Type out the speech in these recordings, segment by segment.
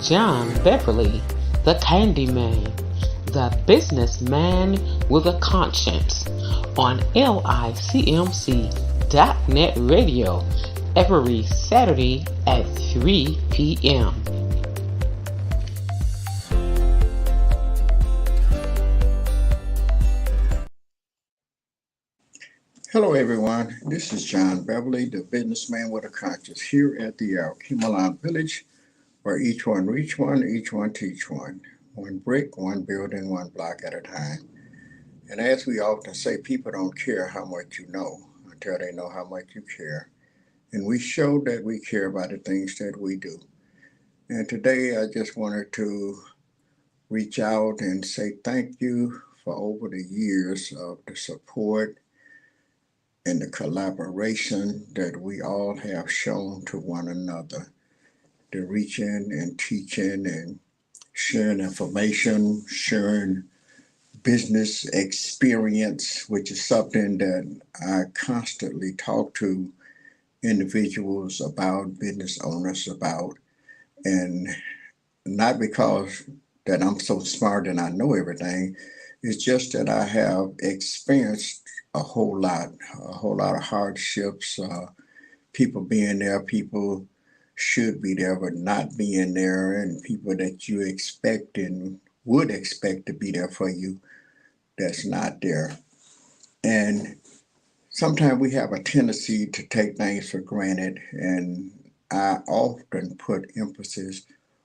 John Beverly, the Candyman, the businessman with a conscience, on LICMC.net radio every Saturday at 3 p.m. Hello, everyone. This is John Beverly, the businessman with a conscience, here at the Kimalan Village, where each one reach one, each one teach one. One brick, one building, one block at a time. And as we often say, people don't care how much you know until they know how much you care. And we show that we care about the things that we do. And today I just wanted to reach out and say thank you for over the years of the support and the collaboration that we all have shown to one another, the reaching and teaching and sharing information, sharing business experience, which is something that I constantly talk to individuals about, business owners about, and not because that I'm so smart and I know everything. It's just that I have experienced a whole lot of hardships, people being there, people should be there, but not being there, and people that you expect and would expect to be there for you that's not there. And sometimes we have a tendency to take things for granted, and I often put emphasis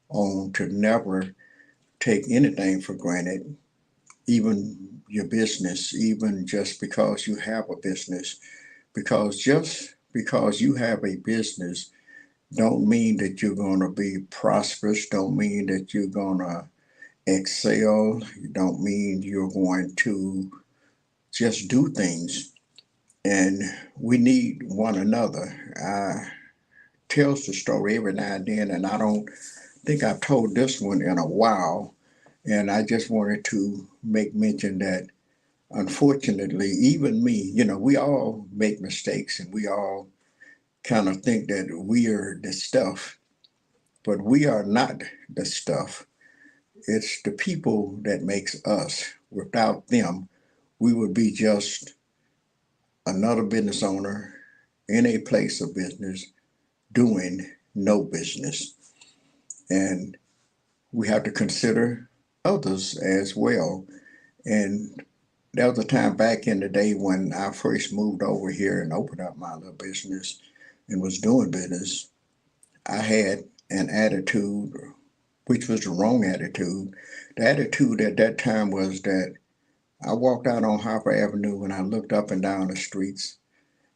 on to never take anything for granted, even your business, even just because you have a business. Because just because you have a business don't mean that you're going to be prosperous, don't mean that you're going to excel, don't mean you're going to just do things. And we need one another. I tells the story every now and then, and I don't think I've told this one in a while. And I just wanted to make mention that unfortunately, even me, we all make mistakes and we all kind of think that we are the stuff, but we are not the stuff. It's the people that makes us. Without them, we would be just another business owner in a place of business doing no business. And we have to consider others as well. And there was a time back in the day when I first moved over here and opened up my little business and was doing business. I had an attitude, which was the wrong attitude. The attitude at that time was that I walked out on Harper Avenue and I looked up and down the streets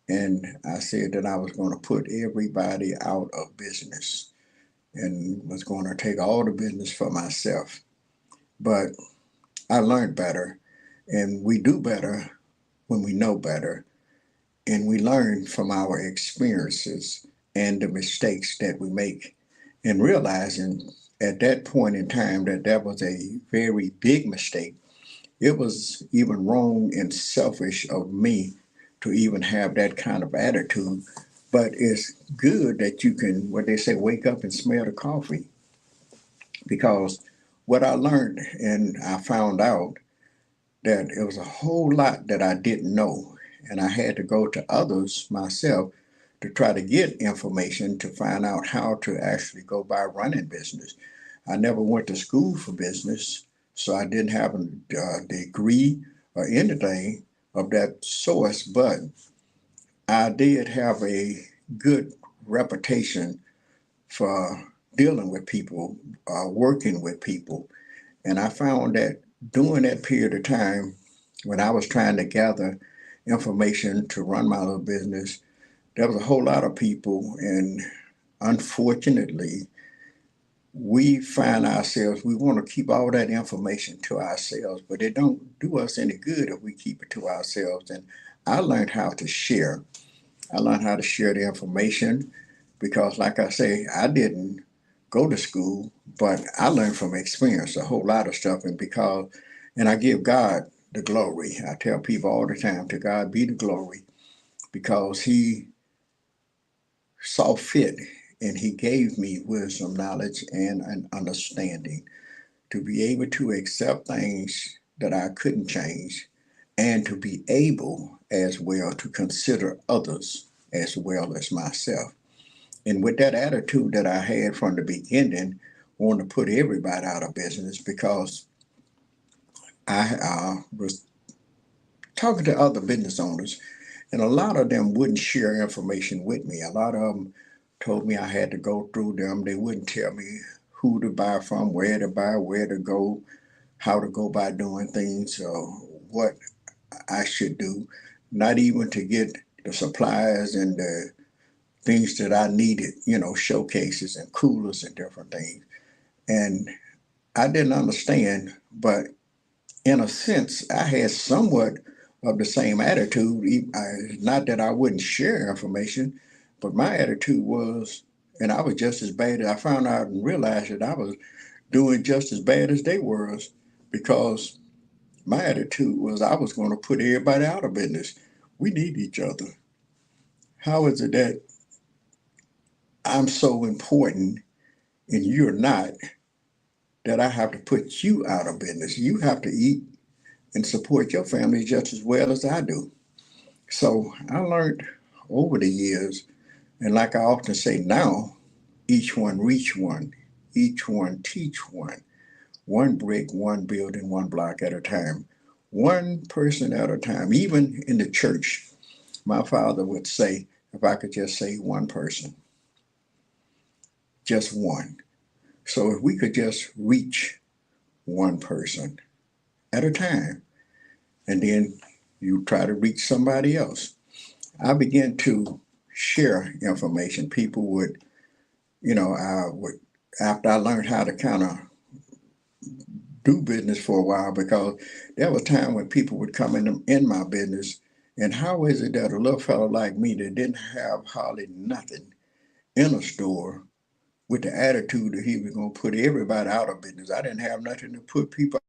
and I said that I was going to put everybody out of business and was going to take all the business for myself. But I learned better, and we do better when we know better, and we learn from our experiences and the mistakes that we make, and realizing at that point in time that that was a very big mistake. It was even wrong and selfish of me to even have that kind of attitude. But it's good that you can, what they say, wake up and smell the coffee. Because what I learned and I found out that it was a whole lot that I didn't know. And I had to go to others myself to try to get information to find out how to actually go by running business. I never went to school for business, so I didn't have a degree or anything of that source, but I did have a good reputation for dealing with people, working with people. And I found that during that period of time, when I was trying to gather information to run my little business, there was a whole lot of people. And unfortunately, we find ourselves, we want to keep all that information to ourselves, but it don't do us any good if we keep it to ourselves. And I learned how to share. I learned how to share the information because, like I say, I didn't go to school, but I learned from experience a whole lot of stuff. And I give God the glory. I tell people all the time, to God be the glory, because He saw fit and he gave me wisdom, knowledge, and an understanding to be able to accept things that I couldn't change and to be able as well to consider others as well as myself. And with that attitude that I had from the beginning, want to put everybody out of business because I was talking to other business owners, and a lot of them wouldn't share information with me. A lot of them told me I had to go through them. They wouldn't tell me who to buy from, where to buy, where to go, how to go by doing things, what I should do, not even to get the supplies and the things that I needed, showcases and coolers and different things. And I didn't understand, but in a sense, I had somewhat of the same attitude. Not that I wouldn't share information, but my attitude was, and I was just as bad. I found out and realized that I was doing just as bad as they were, because my attitude was I was going to put everybody out of business. We need each other. How is it that I'm so important and you're not, that I have to put you out of business? You have to eat and support your family just as well as I do. So I learned over the years, and like I often say now, each one reach one, each one teach one brick, one building, one block at a time, one person at a time. Even in the church, my father would say, if I could just say one person, just one. So if we could just reach one person at a time, and then you try to reach somebody else. I began to share information. People would, I would, after I learned how to kind of do business for a while, because there was time when people would come in my business, and how is it that a little fellow like me that didn't have hardly nothing in a store with the attitude that he was going to put everybody out of business? I didn't have nothing to put people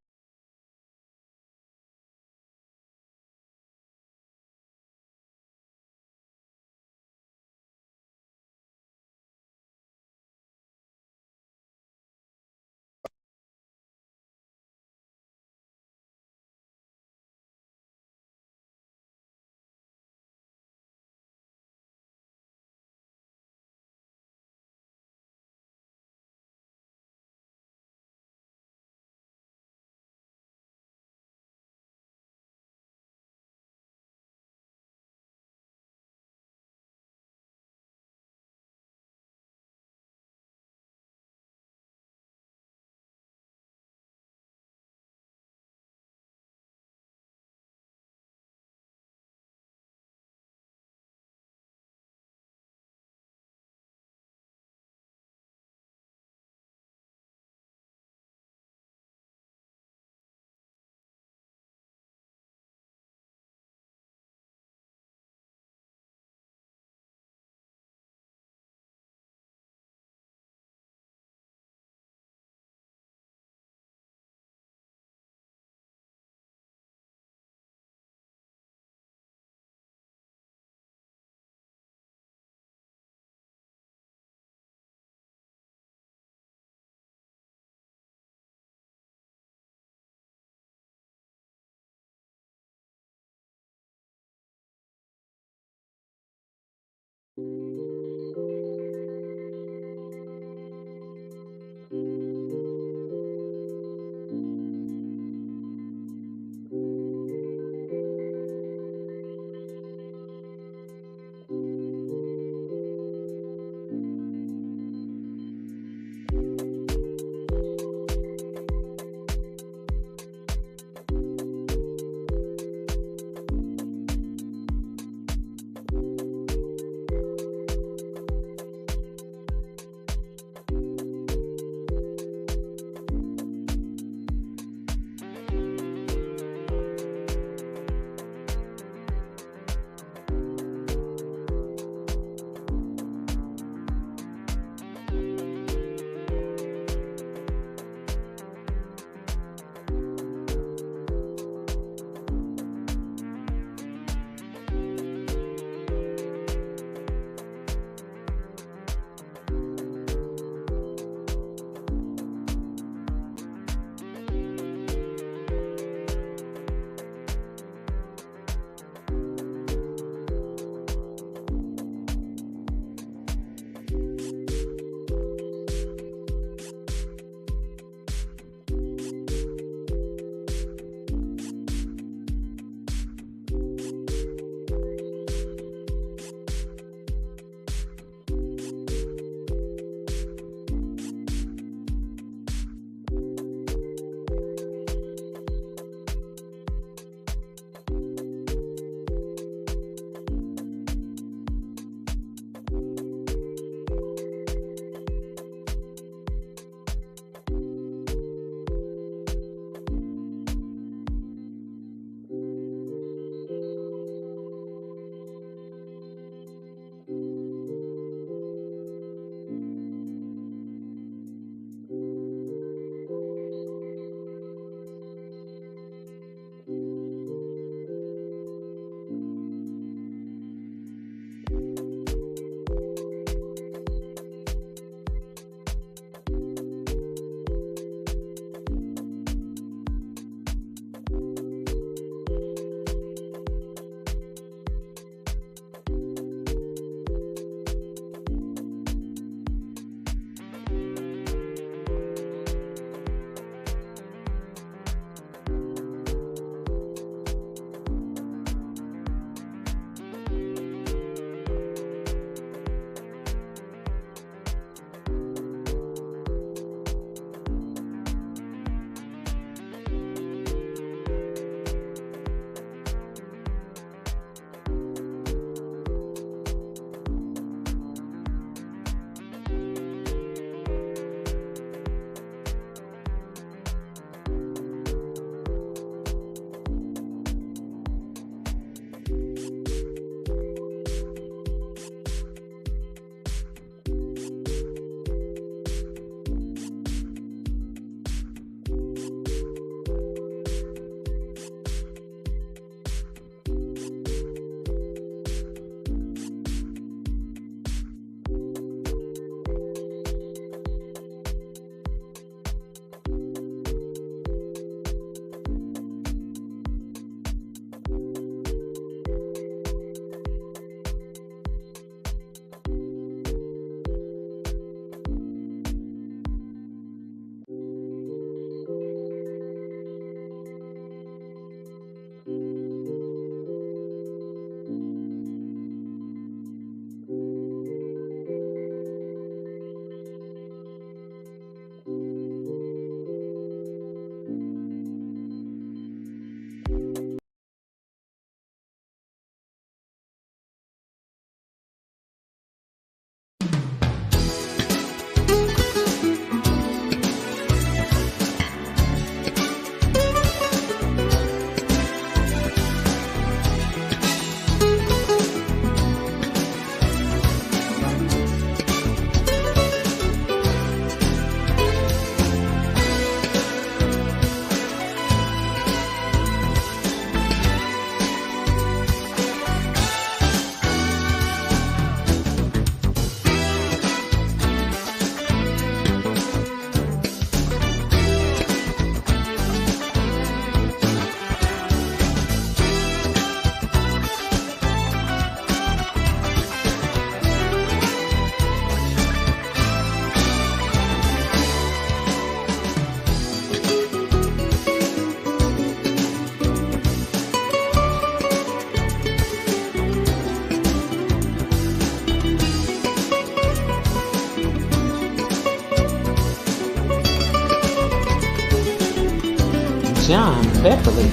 John Beverly,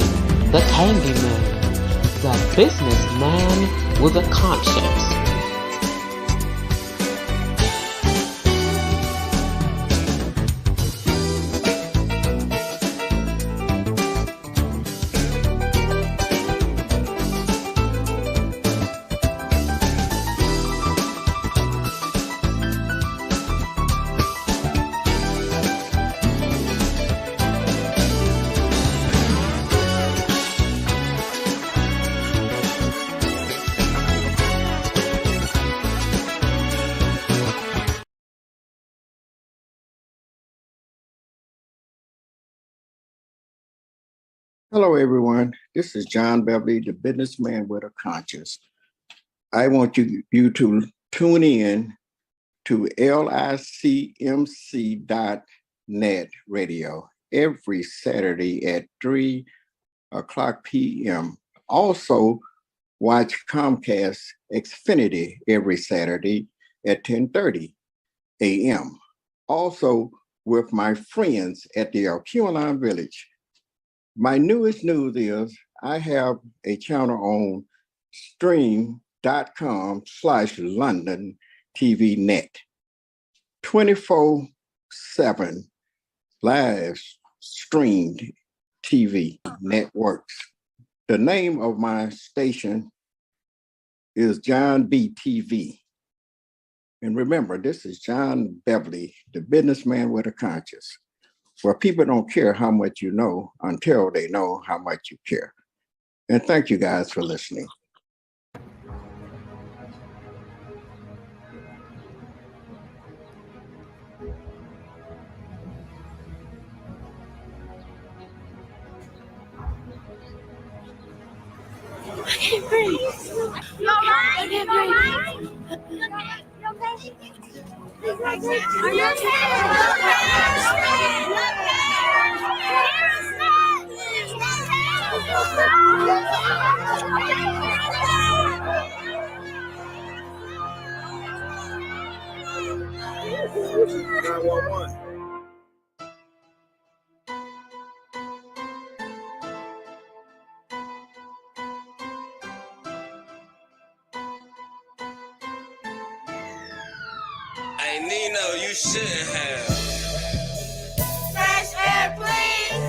the Candyman, the businessman with a conscience. Hello, everyone. This is John Beverly, the businessman with a conscience. I want you to tune in to licmc.net radio every Saturday at 3 o'clock p.m. Also, watch Comcast Xfinity every Saturday at 10:30 a.m. Also, with my friends at the Alculine Village. My newest news is I have a channel on stream.com/London TV Net. 24/7 live streamed TV networks. The name of my station is John B TV. And remember, this is John Beverly, the businessman with a conscience, where people don't care how much you know until they know how much you care. And thank you guys for listening. I can't breathe. You okay? I can't breathe. You okay? Are you okay? 911. Hey Nino, you shouldn't have. Fresh air, please,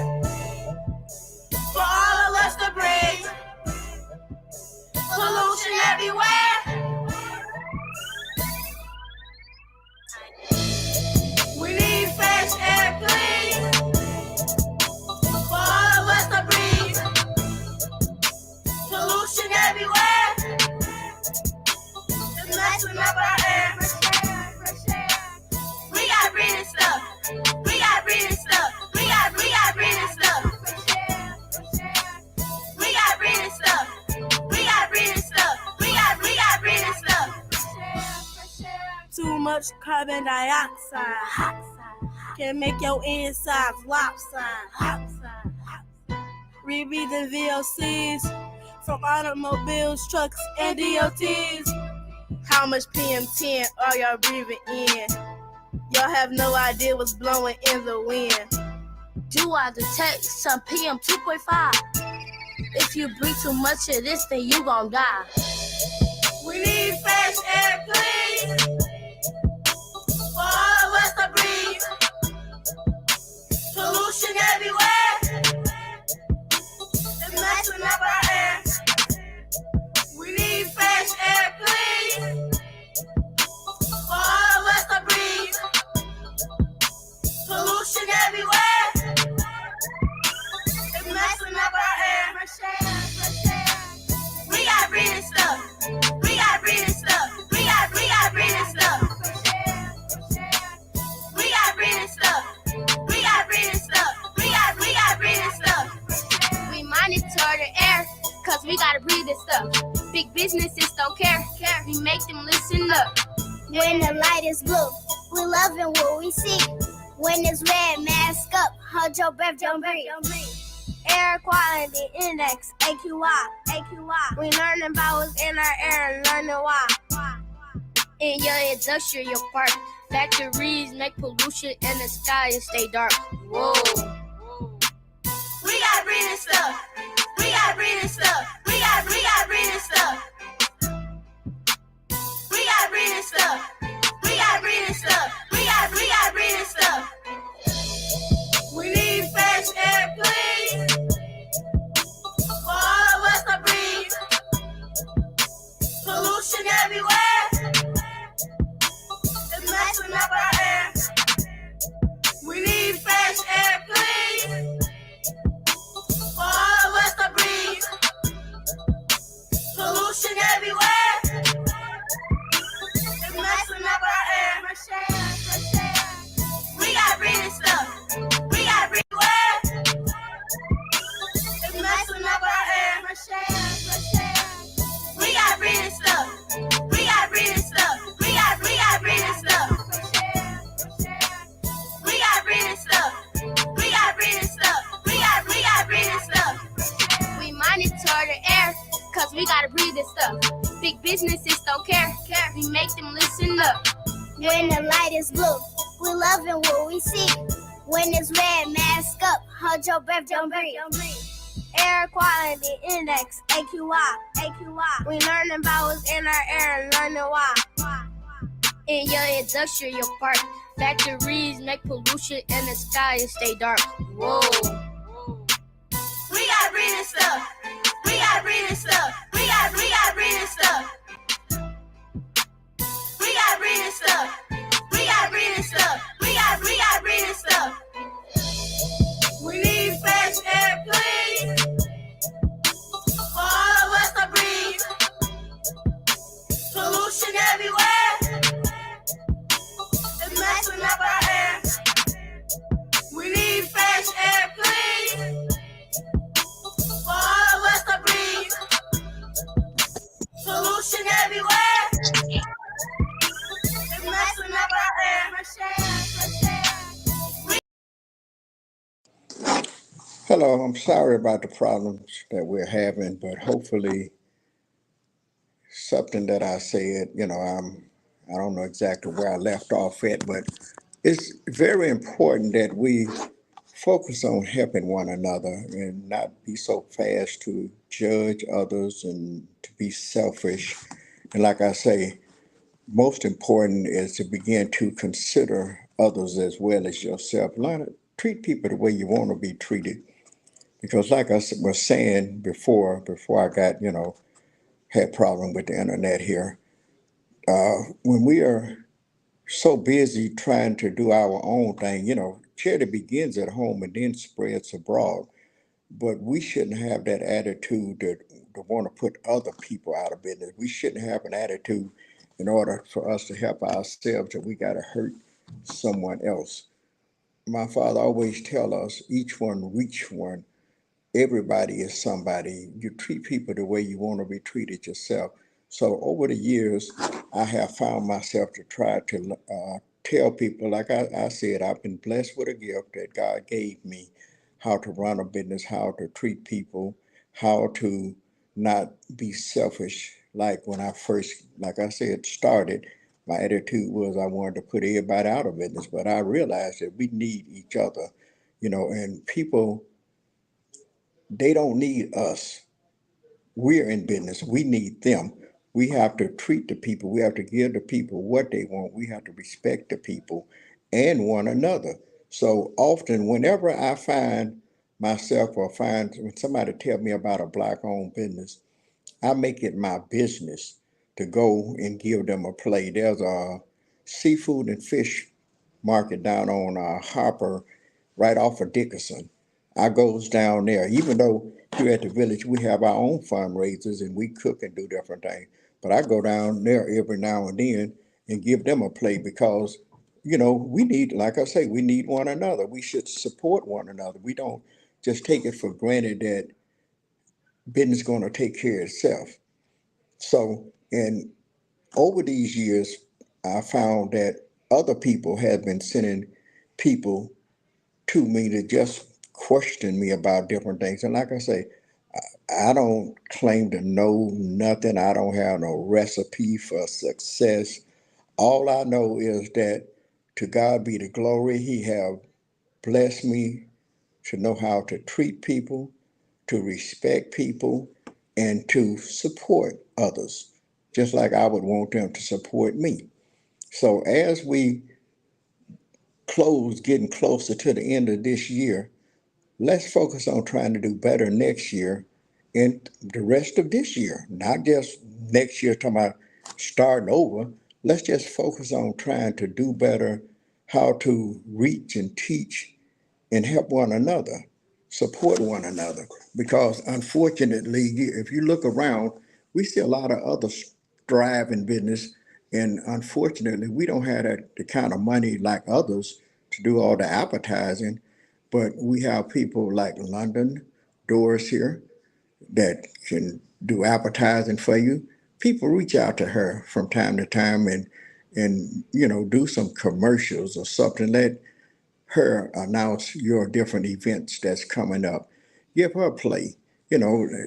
for all of us to breathe. Pollution everywhere. We need fresh air, please, for all of us to breathe. Pollution everywhere. It's messing up our air. We got breathing stuff. We got breathing stuff. We got breathing stuff. We got breathing stuff. We got breathing stuff. We got breathing stuff. Too much carbon dioxide can make your insides lopsided. Rebreathing VOCs from automobiles, trucks, and DOTs. How much PM10 are y'all breathing in? Y'all have no idea what's blowing in the wind. Do I detect some PM 2.5? If you breathe too much of this, then you gon' die. We need fresh air, please, for all of us to breathe. Pollution everywhere. It's messing up our air. We need fresh air, please, for all of us to breathe. Pollution everywhere. It's messing up our air. We got breathing stuff. We got breathing stuff. We got breathing stuff. We got breathing stuff. We got breathing stuff. We got breathing stuff. We monitor the air, cause we gotta breathe this stuff. Big businesses don't care. We make them listen up. When the light is blue, we loving what we see. When it's red, mask up, hold your breath, don't breathe. Air quality index, AQI. We learning about what's in our air and learning why. In your industrial park, factories make pollution in the sky and stay dark. Whoa. We got stuff. We got breathing stuff. We got breathing stuff. We got breathing stuff. We got breathing stuff. We got breathing stuff. We need fresh air, please. For all of us to breathe. Pollution everywhere. It's messing up our air. We need fresh air, please. For all of us to breathe. Pollution everywhere. It's messing up our air. Fresh air. We got breathing stuff. We got breathing air. It's messing up our air. Fresh air. We got breathing stuff. We got breathing stuff. We got breathing stuff. We got breathing stuff. We got breathing stuff. We got breathing stuff. We monitor the air, cause we gotta breathe this stuff. Big businesses don't care. We make them listen up. When the light is blue, we loving what we see. When it's red, mask up, hold your breath, don't breathe. Air quality index, AQI. We learning about what's in our air and learning why. In your industrial park, factories make pollution and the sky stay dark. Whoa. We got breathing stuff. We got breathing stuff. We got breathing stuff. We got breathing stuff. We got breathing stuff. We got breathing stuff. We need fresh air, please. For all of us to breathe. Pollution everywhere. It's messing up our air. We need fresh air, please. For all of us to breathe. Pollution everywhere. It's messing up our air. Fresh air. Hello, I'm sorry about the problems that we're having, but hopefully something that I said, I don't know exactly where I left off at, but it's very important that we focus on helping one another and not be so fast to judge others and to be selfish. And like I say, most important is to begin to consider others as well as yourself. Learn to treat people the way you want to be treated. Because like I was saying before I got, had problem with the internet here, when we are so busy trying to do our own thing, charity begins at home and then spreads abroad. But we shouldn't have that attitude to want to put other people out of business. We shouldn't have an attitude in order for us to help ourselves that we got to hurt someone else. My father always tell us, each one reach one. Everybody is somebody. You treat people the way you want to be treated yourself. So over the years, I have found myself to try to tell people, like I said, I've been blessed with a gift that God gave me, how to run a business, how to treat people, how to not be selfish. Like when I first, like I said, started, my attitude was I wanted to put everybody out of business, but I realized that we need each other, and people, they don't need us. We're in business. We need them. We have to treat the people. We have to give the people what they want. We have to respect the people and one another. So often, whenever I find myself or find when somebody tell me about a Black-owned business, I make it my business to go and give them a play. There's a seafood and fish market down on Harper, right off of Dickerson. I goes down there, even though here at the village we have our own fundraisers and we cook and do different things. But I go down there every now and then and give them a play because, we need, like I say, we need one another. We should support one another. We don't just take it for granted that business is going to take care of itself. So, and over these years, I found that other people have been sending people to me to just question me about different things. And like I say, I don't claim to know nothing. I don't have no recipe for success. All I know is that to God be the glory. He have blessed me to know how to treat people, to respect people, and to support others, just like I would want them to support me. So as we getting closer to the end of this year, let's focus on trying to do better next year and the rest of this year, not just next year talking about starting over. Let's just focus on trying to do better, how to reach and teach and help one another, support one another. Because unfortunately, if you look around, we see a lot of others thrive in business. And unfortunately, we don't have the kind of money like others to do all the advertising. But we have people like London, Doris here, that can do advertising for you. People reach out to her from time to time and do some commercials or something. Let her announce your different events that's coming up. Give her play.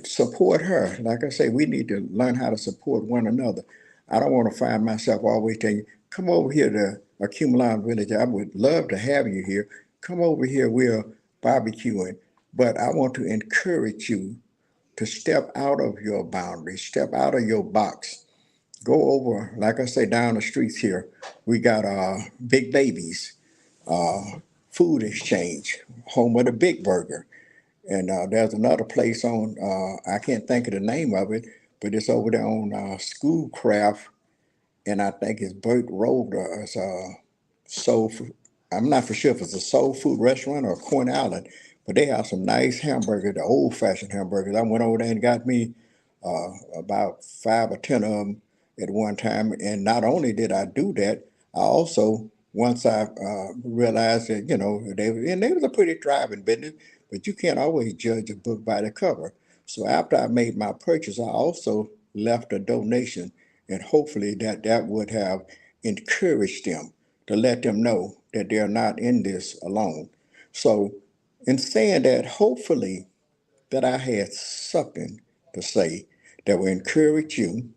Support her. Like I say, we need to learn how to support one another. I don't want to find myself always saying, come over here to Accumulon Village. I would love to have you here. Come over here, we're barbecuing. But I want to encourage you to step out of your boundaries, step out of your box. Go over, like I say, down the streets here. We got Big Babies, Food Exchange, home of the Big Burger. And there's another place on, I can't think of the name of it, but it's over there on Schoolcraft, and I think it's Burt Road, or it's soul food. I'm not for sure if it's a soul food restaurant or Corn Island, but they have some nice hamburgers, the old-fashioned hamburgers. I went over there and got me about 5 or 10 of them at one time. And not only did I do that, I also, once I realized that, they was a pretty thriving business, but you can't always judge a book by the cover. So after I made my purchase, I also left a donation, and hopefully that would have encouraged them, to let them know that they're not in this alone. So in saying that, hopefully that I had something to say that will encourage you.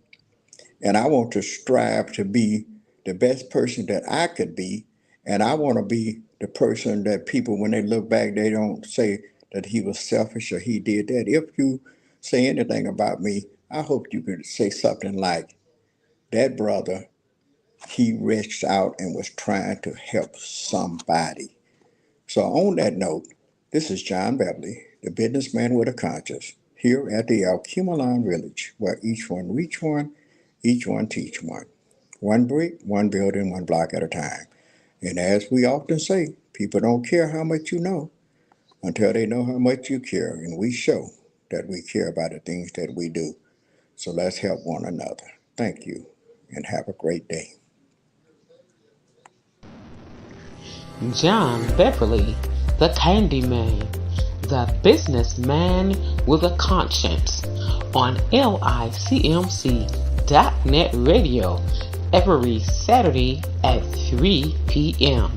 And I want to strive to be the best person that I could be. And I want to be the person that people, when they look back, they don't say that he was selfish or he did that. If you say anything about me, I hope you can say something like, that brother, he reached out and was trying to help somebody. So on that note, this is John Beverly, the businessman with a conscience, here at the Accumulon Village, where each one reach one, each one teach one. One brick, one building, one block at a time. And as we often say, people don't care how much you know until they know how much you care. And we show that we care about the things that we do. So let's help one another. Thank you, and have a great day. John Beverly, the Candyman, the businessman with a conscience, on LICMC.net radio every Saturday at 3 p.m.